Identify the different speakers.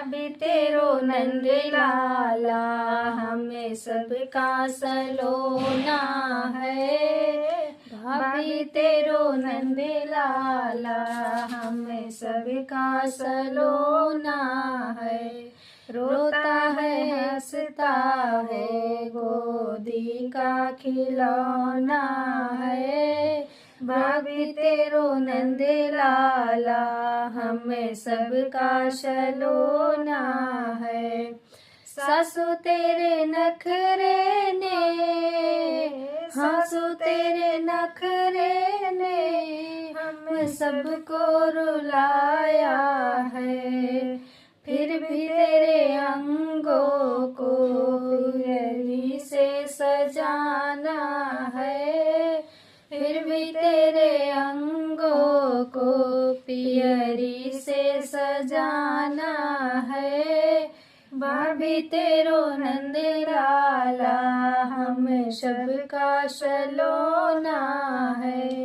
Speaker 1: अभी तेरो नंद लाला हमें सबका सलोना है। भाभी तेरो नंद लाला हमें सबका सलोना है। रोता है हंसता है गोदी का खिलौना है। भाभी तेरो नंद लाला हमें सबका सलोना है। सासू तेरे नखरे ने सासू तेरे नखरे ने हम सबको रुलाया है। फिर भी तेरे अंगों को पियरी से सजाना है। फिर भी तेरे अंगों को पियरी से सजाना है। भाभी तेरो नंद लाला हम सबका सलोना है।